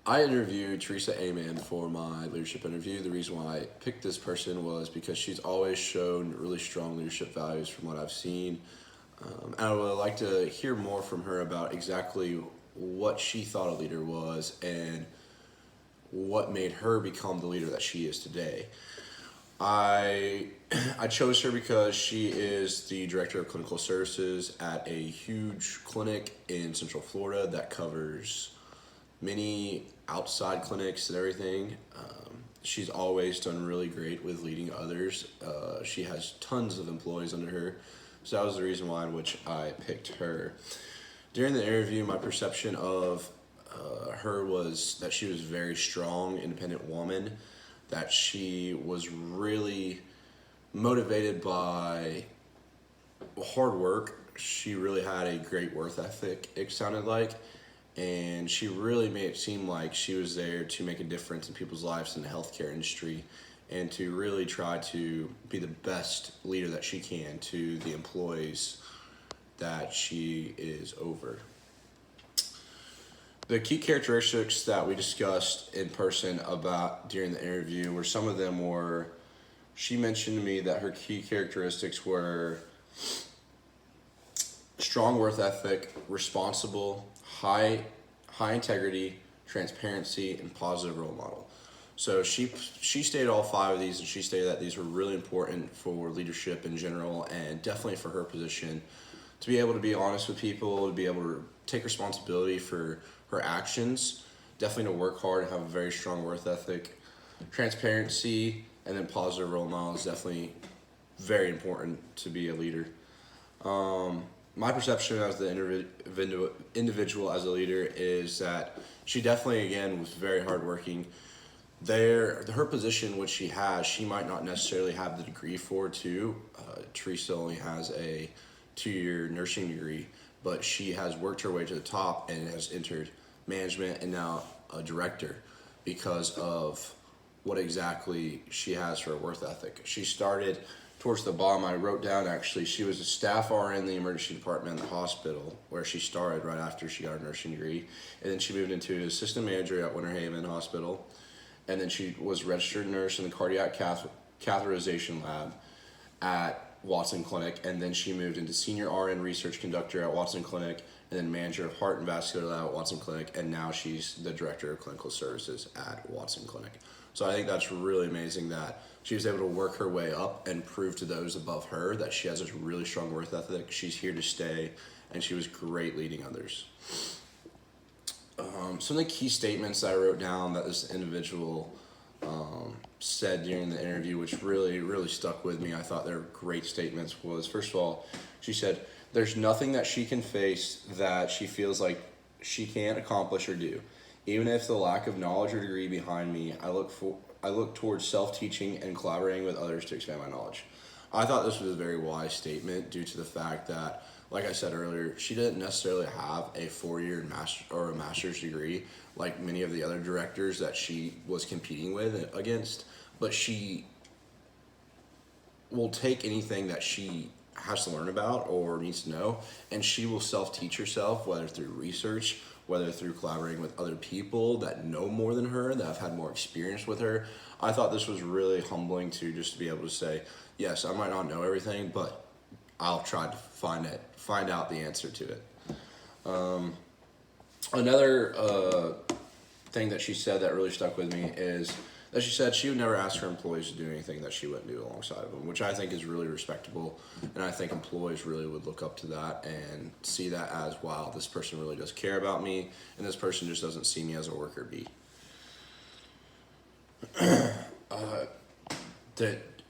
I interviewed Teresa Aman for my leadership interview. The reason why I picked this person was because she's always shown really strong leadership values from what I've seen. And I would like to hear more from her about exactly what she thought a leader was and what made her become the leader that she is today. I I chose her because she is the director of clinical services at a huge clinic in Central Florida that covers many outside clinics and everything. She's always done really great with leading others. She has tons of employees under her, so that was the reason why in which I picked her. During the interview, my perception of her was that she was a very strong, independent woman, that she was really motivated by hard work. She really had a great work ethic, it sounded like, and she really made it seem like she was there to make a difference in people's lives in the healthcare industry and to really try to be the best leader that she can to the employees that she is over. The key characteristics that we discussed in person about during the interview were some of them were, she mentioned to me that her key characteristics were strong work ethic, responsible, high integrity, transparency, and positive role model. So she stated all five of these, and she stated that these were really important for leadership in general, and definitely for her position, to be able to be honest with people, to be able to take responsibility for her actions, definitely to work hard and have a very strong work ethic, transparency, and then positive role model is definitely very important to be a leader. My perception as the individual as a leader is that she definitely, again, was very hardworking. Her position, which she has, she might not necessarily have the degree for too. Teresa only has a 2-year nursing degree, but she has worked her way to the top and has entered management and now a director because of what exactly she has for her work ethic. She started towards the bottom. I wrote down, actually, she was a staff RN in the emergency department in the hospital where she started right after she got her nursing degree, and then she moved into assistant manager at Winter Haven Hospital, and then she was registered nurse in the cardiac catheterization lab at Watson Clinic, and then she moved into senior RN research conductor at Watson Clinic, and then manager of heart and vascular lab at Watson Clinic, and now she's the director of clinical services at Watson Clinic. So I think that's really amazing that she was able to work her way up and prove to those above her that she has a really strong work ethic. She's here to stay, and she was great leading others. Some of the key statements I wrote down that this individual said during the interview, which really stuck with me, I thought they were great statements, was, first of all, she said, "There's nothing that she can face that she feels like she can't accomplish or do. Even if the lack of knowledge or degree behind me, I look towards self-teaching and collaborating with others to expand my knowledge." I thought this was a very wise statement due to the fact that, like I said earlier, she didn't necessarily have a 4-year master's degree like many of the other directors that she was competing with against, but she will take anything that she has to learn about or needs to know, and she will self-teach herself, whether through research, whether through collaborating with other people that know more than her, that have had more experience with her. I thought this was really humbling to just be able to say, yes, I might not know everything, but I'll try to find out the answer to it. Another thing that she said that really stuck with me is that she said she would never ask her employees to do anything that she wouldn't do alongside of them, which I think is really respectable, and I think employees really would look up to that and see that as, wow, this person really does care about me, and this person just doesn't see me as a worker bee.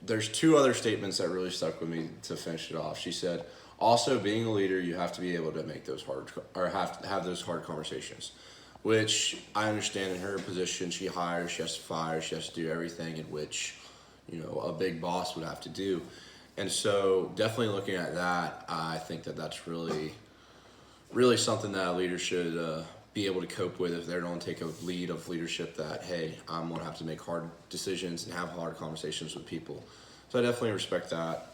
There's two other statements that really stuck with me to finish it off. She said, also, being a leader, you have to be able to make those have those hard conversations, which I understand. In her position, she hires, she has to fire, she has to do everything in which, a big boss would have to do. And so definitely looking at that, I think that that's really something that a leader should be able to cope with if they're going to take a lead of leadership, that, hey, I'm going to have to make hard decisions and have hard conversations with people. So I definitely respect that.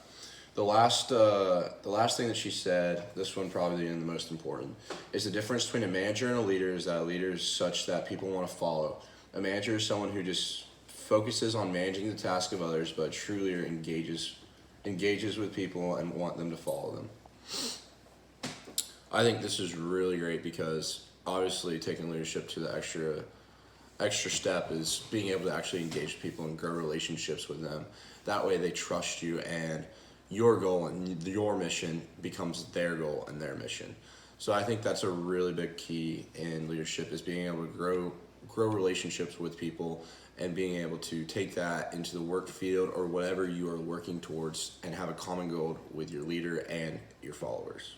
The last thing that she said, this one probably the most important, is the difference between a manager and a leader is that a leader is such that people want to follow. A manager is someone who just focuses on managing the task of others, but truly engages with people and want them to follow them. I think this is really great because obviously taking leadership to the extra step is being able to actually engage people and grow relationships with them. That way they trust you, and your goal and your mission becomes their goal and their mission. So I think that's a really big key in leadership, is being able to grow relationships with people and being able to take that into the work field or whatever you are working towards and have a common goal with your leader and your followers.